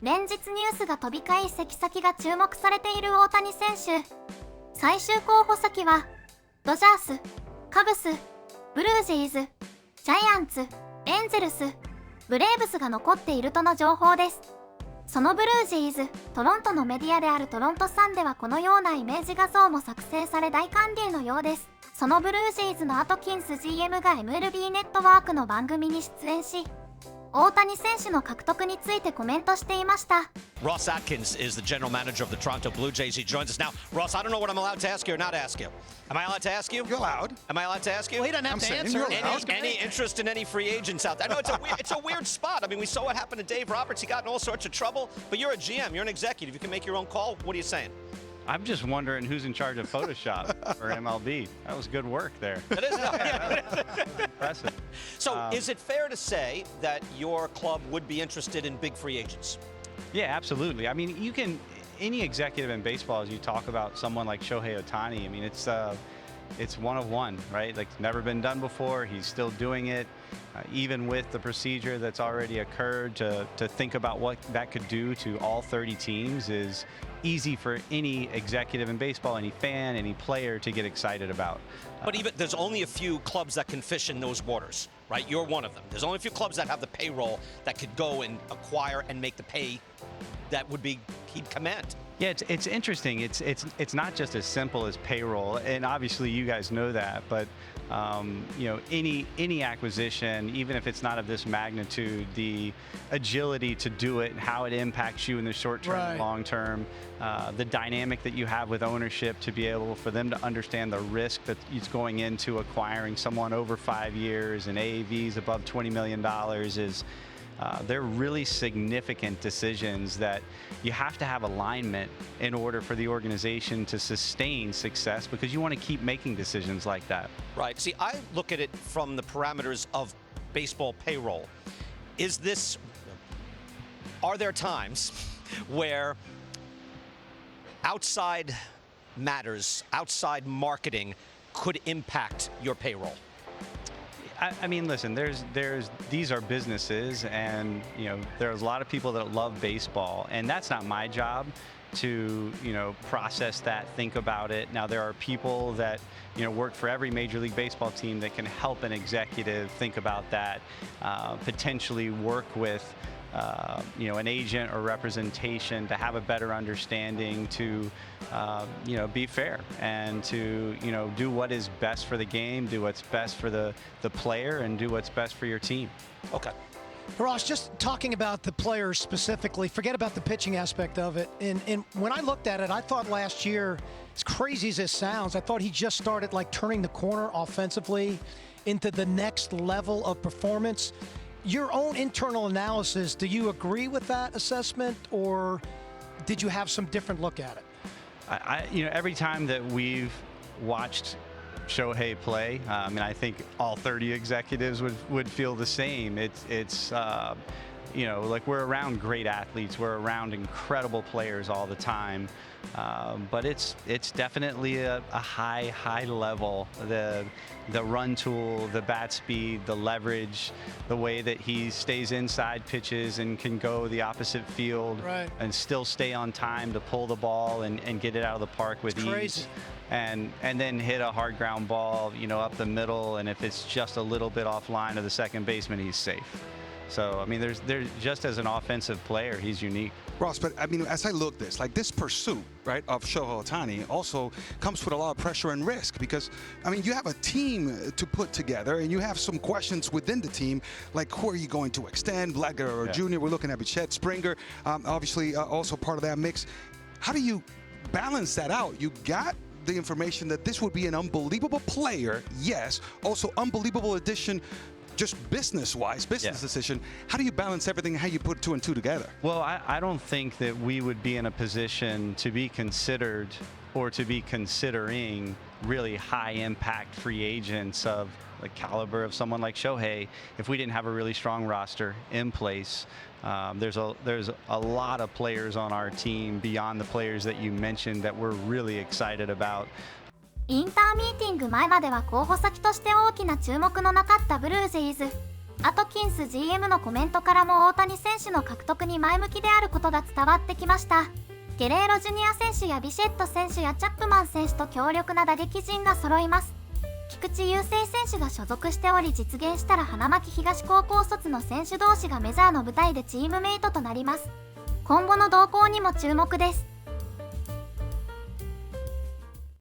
連日ニュースが飛び交い移籍先が注目されている大谷選手。最終候補先はドジャース、カブス、ブルージェイズ、ジャイアンツ、エンゼルス、ブレーブスが残っているとの情報です。そのブルージェイズ、トロントのメディアであるトロントサンではこのようなイメージ画像も作成され大歓迎のようです。そのブルージェイズのアトキンスGMが MLB ネットワークの番組に出演し、大谷選手の獲得についてコメントしていました。Ross Atkins is the general manager of the Toronto Blue Jays. He joins us now. Ross, I don't know what I'm allowed to ask you or not ask you. Am I allowed to ask you? You're allowed. Am I allowed to ask you? Well, he doesn't have to answer. Any interest in any free agents out there? I know it's a weird spot. I mean, we saw what happened to Dave Roberts. He got in all sorts of trouble. But you're a GM. You're an executive. You can make your own call. What are you saying? I'm just wondering who's in charge of Photoshop for MLB. That was good work there. It is. Impressive. So is it fair to say that your club would be interested in big free agents? Yeah, absolutely. I mean, any executive in baseball, as you talk about someone like Shohei Ohtani, I mean, it's one of one, right? Like, never been done before. He's still doing it, even with the procedure that's already occurred. To think about what that could do to all 30 teams is easy for any executive in baseball, any fan, any player to get excited about. But even there's only a few clubs that can fish in those waters, right? You're one of them. There's only a few clubs that have the payroll that could go and acquire and make the pay that would be he'd command. Yeah, it's interesting. It's not just as simple as payroll, and obviously you guys know that. But you know, any acquisition, even if it's not of this magnitude, the agility to do it, how it impacts you in the short term and long term, the dynamic that you have with ownership to be able for them to understand the risk that is going into acquiring someone over 5 years and AAVs above $20 million is. They're really significant decisions that you have to have alignment in order for the organization to sustain success, because you want to keep making decisions like that. Right. See, I look at it from the parameters of baseball payroll. Are there times where outside matters, outside marketing could impact your payroll? I mean, listen, these are businesses, and you know, there's a lot of people that love baseball, and that's not my job to, you know, process that, think about it. Now, there are people that, you know, work for every Major League Baseball team that can help an executive think about that, potentially work with you know, an agent or representation to have a better understanding, to you know, be fair and to, you know, do what is best for the game, do what's best for the player, and do what's best for your team. Okay. Ross, just talking about the players specifically, forget about the pitching aspect of it. And when I looked at it, I thought last year, as crazy as it sounds, I thought he just started like turning the corner offensively into the next level of performance. Your own internal analysis, do you agree with that assessment, or did you have some different look at it? You know, every time that we've watched Shohei play, and I think all 30 executives would feel the same. It's you know, like, we're around great athletes, we're around incredible players all the time, but it's definitely a high level. The run tool, the bat speed, the leverage, the way that he stays inside pitches and can go the opposite field and still stay on time to pull the ball and get it out of the park with ease. And then hit a hard ground ball, you know, up the middle, and if it's just a little bit offline of the second baseman, he's safe. So, I mean, there's just as an offensive player, he's unique. Ross, but I mean, as I look this, like, this pursuit, right, of Shohei Ohtani also comes with a lot of pressure and risk, because, I mean, you have a team to put together, and you have some questions within the team, like, who are you going to extend? Guerrero Jr., we're looking at Bichette, Springer, obviously also part of that mix. How do you balance that out? You got the information that this would be an unbelievable player, yes, also unbelievable addition, just business-wise, business decision. How do you balance everything, how you put two and two together? Well, I don't think that we would be in a position to be considered or to be considering really high-impact free agents of the caliber of someone like Shohei if we didn't have a really strong roster in place. There's a lot of players on our team beyond the players that you mentioned that we're really excited about. インターミーティング前までは候補先として大きな注目のなかったブルージェイズ。アトキンス GM のコメントからも大谷選手の獲得に前向きであることが伝わってきました。ゲレーロJr選手やビシェット選手やチャップマン選手と強力な打撃陣が揃います。菊池雄星選手が所属しており、実現したら花巻東高校卒の選手同士がメジャーの舞台でチームメイトとなります。今後の動向にも注目です。